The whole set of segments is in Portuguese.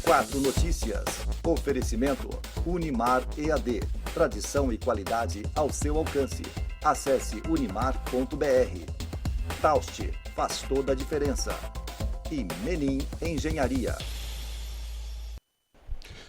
4 Notícias. Oferecimento Unimar EAD. Tradição e qualidade ao seu alcance. Acesse unimar.br. Taust, faz toda a diferença. E Menin Engenharia.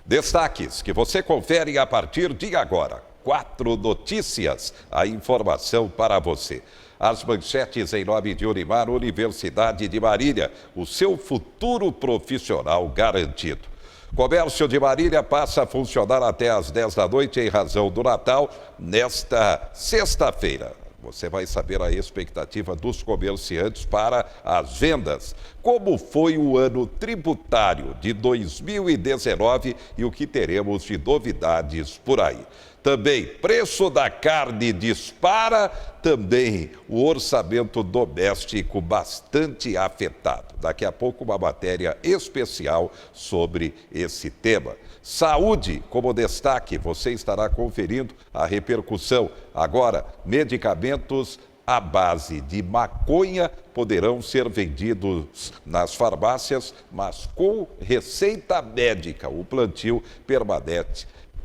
Destaques que você confere a partir de agora. 4 Notícias, a informação para você. As manchetes em nome de Unimar, Universidade de Marília, o seu futuro profissional garantido. Comércio de Marília passa a funcionar até às 10 da noite em razão do Natal, nesta sexta-feira. Você vai saber a expectativa dos comerciantes para as vendas. Como foi o ano tributário de 2019 e o que teremos de novidades por aí. Também, preço da carne dispara, também o orçamento doméstico bastante afetado. Daqui a pouco uma matéria especial sobre esse tema. Saúde, como destaque, você estará conferindo a repercussão. Agora, medicamentos à base de maconha poderão ser vendidos nas farmácias, mas com receita médica. O plantio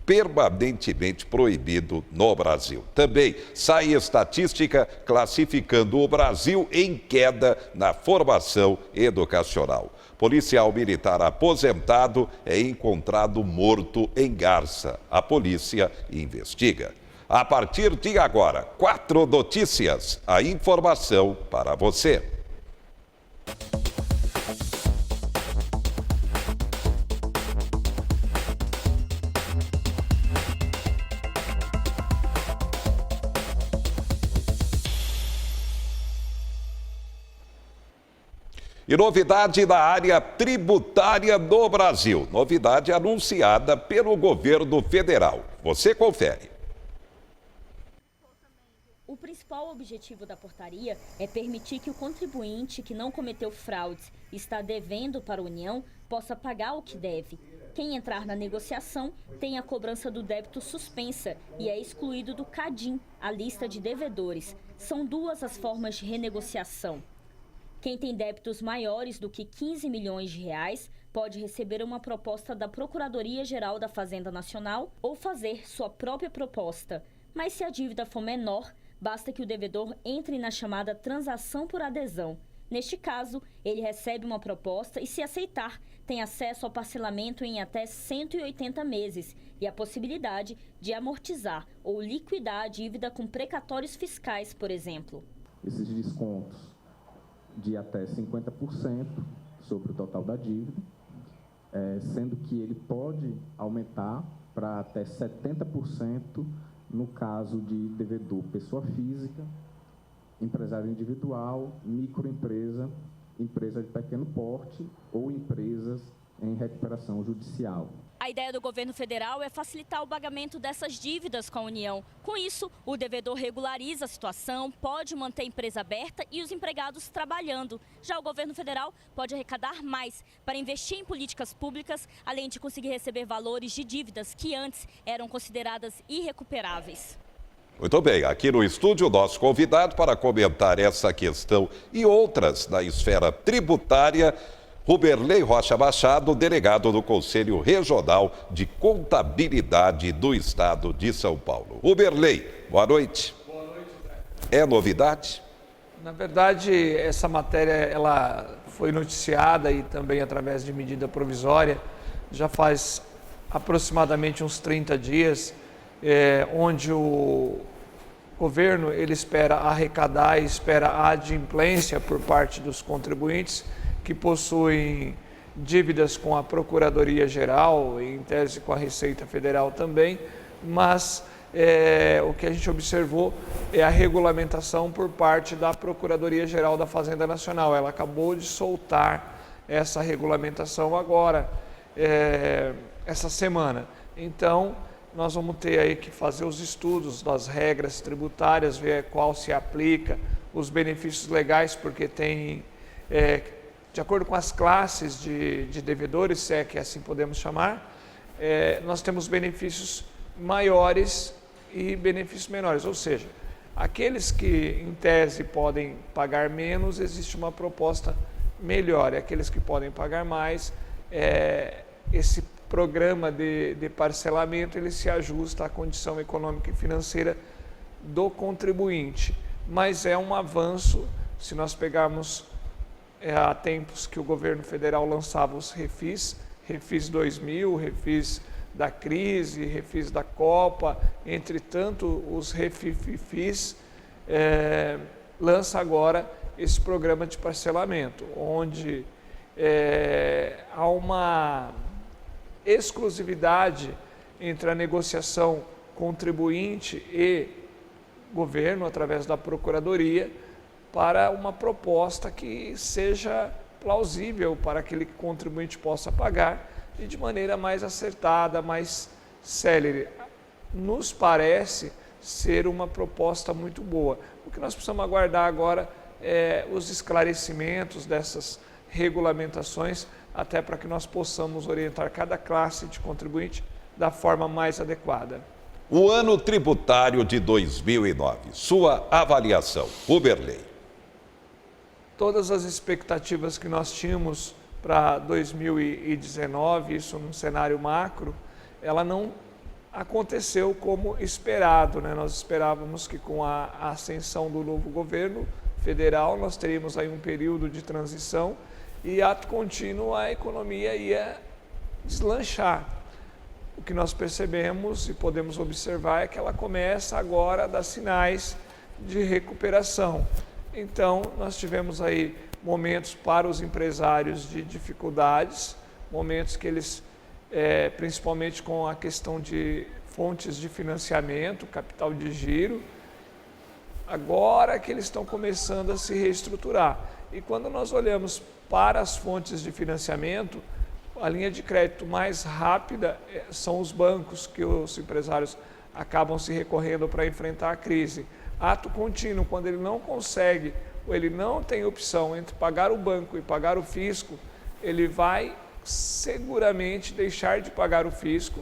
permanentemente proibido no Brasil. Também sai estatística classificando o Brasil em queda na formação educacional. Policial militar aposentado é encontrado morto em Garça. A polícia investiga. A partir de agora, 4 Notícias, a informação para você. E novidade na área tributária no Brasil. Novidade anunciada pelo governo federal. Você confere. O principal objetivo da portaria é permitir que o contribuinte que não cometeu fraudes e está devendo para a União possa pagar o que deve. Quem entrar na negociação tem a cobrança do débito suspensa e é excluído do CADIM, a lista de devedores. São 2 as formas de renegociação. Quem tem débitos maiores do que 15 milhões de reais pode receber uma proposta da Procuradoria-Geral da Fazenda Nacional ou fazer sua própria proposta. Mas se a dívida for menor, basta que o devedor entre na chamada transação por adesão. Neste caso, ele recebe uma proposta e, se aceitar, tem acesso ao parcelamento em até 180 meses e a possibilidade de amortizar ou liquidar a dívida com precatórios fiscais, por exemplo. Esses descontos de até 50% sobre o total da dívida, sendo que ele pode aumentar para até 70% no caso de devedor pessoa física, empresário individual, microempresa, empresa de pequeno porte ou empresas em recuperação judicial. A ideia do governo federal é facilitar o pagamento dessas dívidas com a União. Com isso, o devedor regulariza a situação, pode manter a empresa aberta e os empregados trabalhando. Já o governo federal pode arrecadar mais para investir em políticas públicas, além de conseguir receber valores de dívidas que antes eram consideradas irrecuperáveis. Muito bem, aqui no estúdio, nosso convidado para comentar essa questão e outras na esfera tributária, Ruberley Rocha Machado, delegado do Conselho Regional de Contabilidade do Estado de São Paulo. Ruberley, boa noite. Boa noite, Zé. É novidade? Na verdade, essa matéria ela foi noticiada e também através de medida provisória, já faz aproximadamente uns 30 dias, onde o governo ele espera arrecadar e espera a adimplência por parte dos contribuintes que possuem dívidas com a Procuradoria-Geral, em tese com a Receita Federal também, mas o que a gente observou é a regulamentação por parte da Procuradoria-Geral da Fazenda Nacional. Ela acabou de soltar essa regulamentação agora, essa semana. Então, nós vamos ter aí que fazer os estudos das regras tributárias, ver qual se aplica, os benefícios legais, porque tem... de acordo com as classes de devedores, se é que assim podemos chamar, nós temos benefícios maiores e benefícios menores. Ou seja, aqueles que, em tese, podem pagar menos, existe uma proposta melhor. E aqueles que podem pagar mais, esse programa de parcelamento ele se ajusta à condição econômica e financeira do contribuinte. Mas é um avanço, se nós pegarmos há tempos que o governo federal lançava os refis, refis 2000, refis da crise, refis da Copa, entretanto os refis, lança agora esse programa de parcelamento, onde há uma exclusividade entre a negociação contribuinte e governo, através da Procuradoria, para uma proposta que seja plausível para aquele contribuinte possa pagar e de maneira mais acertada, mais célere. Nos parece ser uma proposta muito boa. O que nós precisamos aguardar agora é os esclarecimentos dessas regulamentações, até para que nós possamos orientar cada classe de contribuinte da forma mais adequada. O ano tributário de 2009, sua avaliação, Huberley. Todas as expectativas que nós tínhamos para 2019, isso num cenário macro, ela não aconteceu como esperado, né? Nós esperávamos que com a ascensão do novo governo federal, nós teríamos aí um período de transição e, ato contínuo, a economia ia deslanchar. O que nós percebemos e podemos observar é que ela começa agora a dar sinais de recuperação. Então, nós tivemos aí momentos para os empresários de dificuldades, momentos que eles, principalmente com a questão de fontes de financiamento, capital de giro, agora que eles estão começando a se reestruturar. E quando nós olhamos para as fontes de financiamento, a linha de crédito mais rápida são os bancos, que os empresários acabam se recorrendo para enfrentar a crise. Ato contínuo, quando ele não consegue, ou ele não tem opção entre pagar o banco e pagar o fisco, ele vai seguramente deixar de pagar o fisco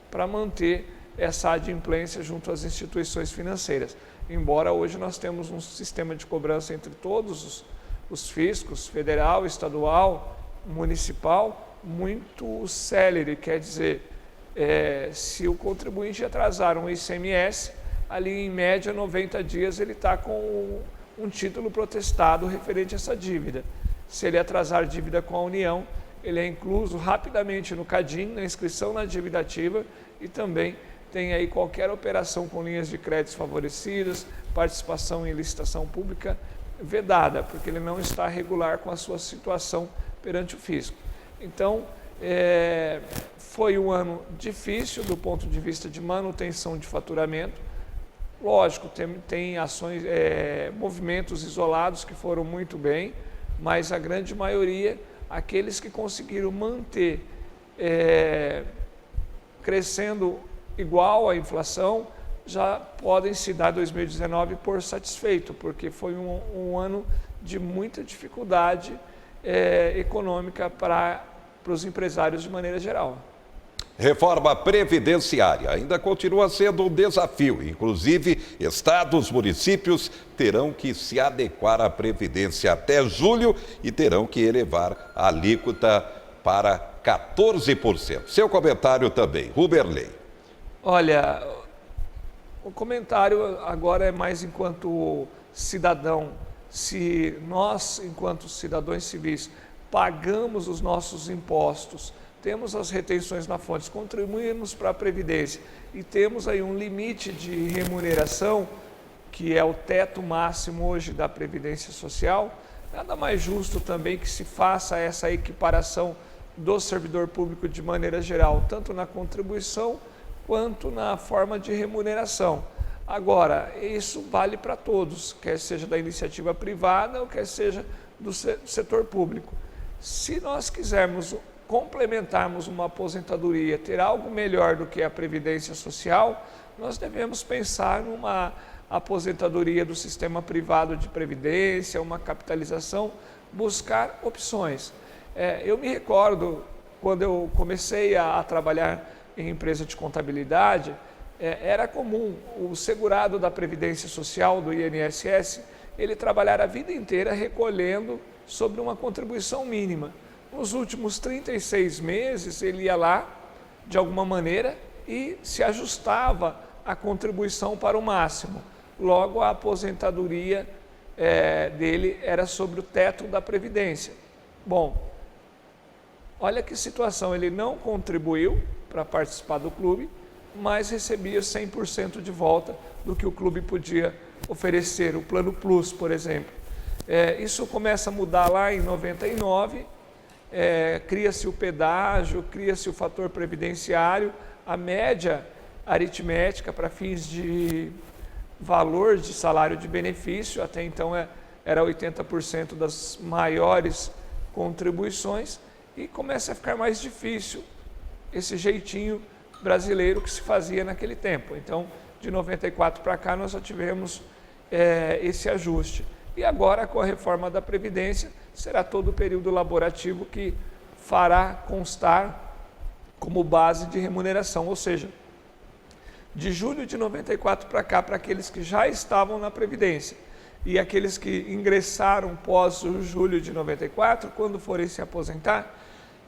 para manter essa adimplência junto às instituições financeiras. Embora hoje nós temos um sistema de cobrança entre todos os fiscos, federal, estadual, municipal, muito célere, quer dizer, se o contribuinte atrasar um ICMS, ali em média 90 dias ele está com um título protestado referente a essa dívida. Se ele atrasar dívida com a União, ele é incluso rapidamente no CADIM, na inscrição na dívida ativa, e também tem aí qualquer operação com linhas de créditos favorecidas, participação em licitação pública vedada, porque ele não está regular com a sua situação perante o fisco. Então, foi um ano difícil do ponto de vista de manutenção de faturamento. Lógico, tem ações, movimentos isolados que foram muito bem, mas a grande maioria, aqueles que conseguiram manter crescendo igual à inflação, já podem se dar 2019 por satisfeito, porque foi um ano de muita dificuldade econômica para os empresários de maneira geral. Reforma previdenciária ainda continua sendo um desafio. Inclusive, estados, municípios terão que se adequar à Previdência até julho e terão que elevar a alíquota para 14%. Seu comentário também, Huberley. Olha, o comentário agora é mais enquanto cidadão. Se nós, enquanto cidadãos civis, pagamos os nossos impostos, temos as retenções na fonte, contribuímos para a Previdência e temos aí um limite de remuneração, que é o teto máximo hoje da Previdência Social, nada mais justo também que se faça essa equiparação do servidor público de maneira geral, tanto na contribuição quanto na forma de remuneração. Agora, isso vale para todos, quer seja da iniciativa privada ou quer seja do setor público. Se nós quisermos complementarmos uma aposentadoria, ter algo melhor do que a Previdência Social, nós devemos pensar numa aposentadoria do sistema privado de previdência, uma capitalização, buscar opções. Eu me recordo, quando eu comecei a trabalhar em empresa de contabilidade, era comum o segurado da Previdência Social, do INSS, ele trabalhar a vida inteira recolhendo sobre uma contribuição mínima. nos últimos 36 meses ele ia lá, de alguma maneira, e se ajustava a contribuição para o máximo. Logo, a aposentadoria dele era sobre o teto da Previdência. Bom, olha que situação, ele não contribuiu para participar do clube, mas recebia 100% de volta do que o clube podia oferecer, o Plano Plus, por exemplo. Isso começa a mudar lá em 99, cria-se o pedágio, cria-se o fator previdenciário, a média aritmética para fins de valor de salário de benefício, até então era 80% das maiores contribuições, e começa a ficar mais difícil esse jeitinho brasileiro que se fazia naquele tempo. Então, de 94 para cá, nós já tivemos esse ajuste. E agora, com a reforma da Previdência, será todo o período laborativo que fará constar como base de remuneração, ou seja, de julho de 94 para cá, para aqueles que já estavam na Previdência e aqueles que ingressaram pós o julho de 94, quando forem se aposentar,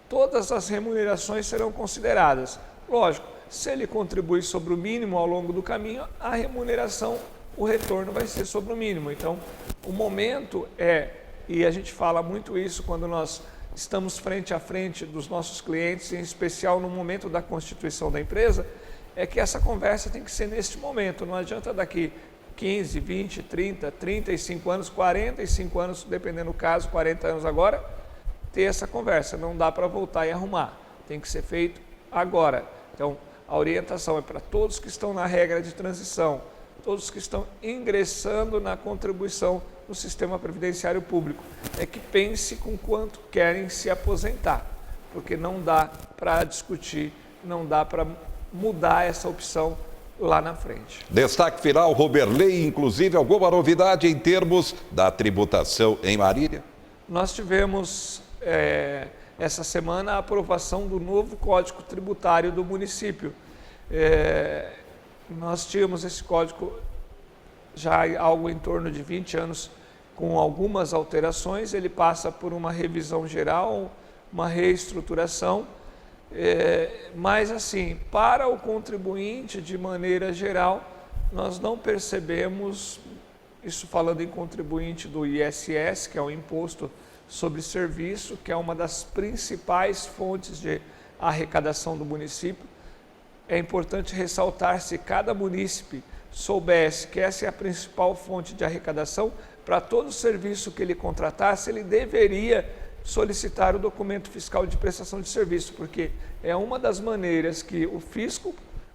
todas as remunerações serão consideradas. Lógico, se ele contribui sobre o mínimo ao longo do caminho, a remuneração, o retorno vai ser sobre o mínimo. Então, o momento e a gente fala muito isso quando nós estamos frente a frente dos nossos clientes, em especial no momento da constituição da empresa, é que essa conversa tem que ser neste momento. Não adianta daqui 15, 20, 30, 35 anos, 45 anos, dependendo do caso, 40 anos agora, ter essa conversa. Não dá para voltar e arrumar. Tem que ser feito agora. Então, a orientação é para todos que estão na regra de transição, todos que estão ingressando na contribuição no sistema previdenciário público, é que pense com quanto querem se aposentar, porque não dá para discutir, não dá para mudar essa opção lá na frente. Destaque final, Roberley, inclusive alguma novidade em termos da tributação em Marília? Nós tivemos essa semana a aprovação do novo Código Tributário do município. Nós tínhamos esse código já há algo em torno de 20 anos, com algumas alterações. Ele passa por uma revisão geral, uma reestruturação, mas assim, para o contribuinte, de maneira geral, nós não percebemos, isso falando em contribuinte do ISS, que é o Imposto sobre Serviço, que é uma das principais fontes de arrecadação do município. É importante ressaltar, se cada munícipe soubesse que essa é a principal fonte de arrecadação, para todo serviço que ele contratasse, ele deveria solicitar o documento fiscal de prestação de serviço, porque é uma das maneiras que o fisco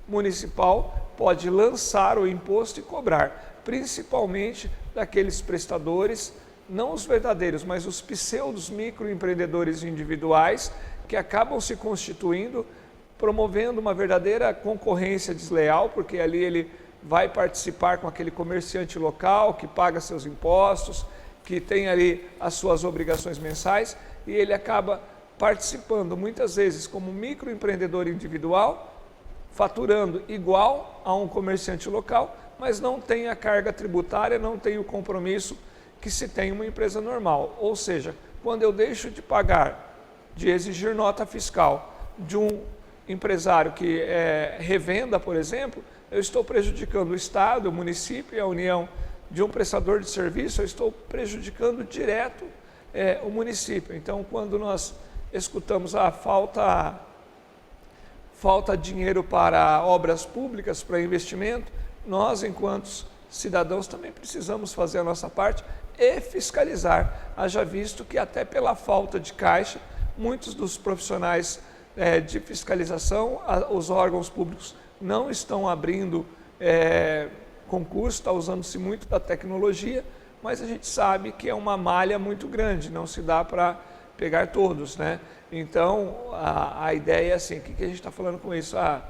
municipal pode lançar o imposto e cobrar, principalmente daqueles prestadores, não os verdadeiros, mas os pseudos microempreendedores individuais, que acabam se constituindo, promovendo uma verdadeira concorrência desleal, porque ali ele vai participar com aquele comerciante local que paga seus impostos, que tem ali as suas obrigações mensais, e ele acaba participando muitas vezes como microempreendedor individual, faturando igual a um comerciante local, mas não tem a carga tributária, não tem o compromisso que se tem uma empresa normal. Ou seja, quando eu deixo de pagar, de exigir nota fiscal de um empresário que é revenda, por exemplo, eu estou prejudicando o Estado, o município e a União. De um prestador de serviço, eu estou prejudicando direto o município. Então, quando nós escutamos falta dinheiro para obras públicas, para investimento, nós, enquanto cidadãos, também precisamos fazer a nossa parte e fiscalizar. Haja visto que até pela falta de caixa, muitos dos profissionais de fiscalização, os órgãos públicos não estão abrindo concurso, está usando-se muito da tecnologia, mas a gente sabe que é uma malha muito grande, não se dá para pegar todos, né? Então, a ideia é assim, o que a gente está falando com isso? A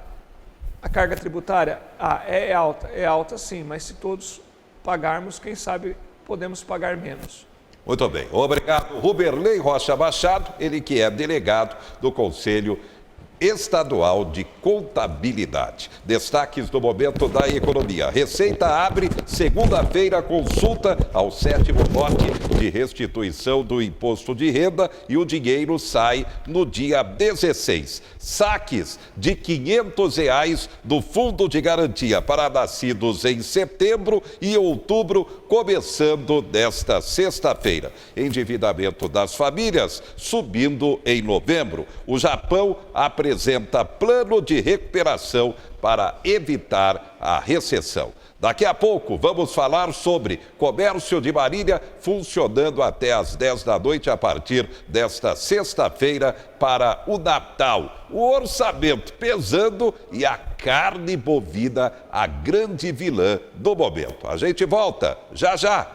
carga tributária é alta sim, mas se todos pagarmos, quem sabe podemos pagar menos. Muito bem, obrigado. Roberley Rocha Machado, ele que é delegado do Conselho Estadual de Contabilidade. Destaques do momento da economia. Receita abre segunda-feira consulta ao 7º lote de restituição do imposto de renda e o dinheiro sai no dia 16. Saques de R$ 500 do Fundo de Garantia para nascidos em setembro e outubro, começando desta sexta-feira. Endividamento das famílias subindo em novembro. O Japão apresenta plano de recuperação para evitar a recessão. Daqui a pouco vamos falar sobre comércio de Marília funcionando até às 10 da noite a partir desta sexta-feira para o Natal. O orçamento pesando e a carne bovina a grande vilã do momento. A gente volta já já.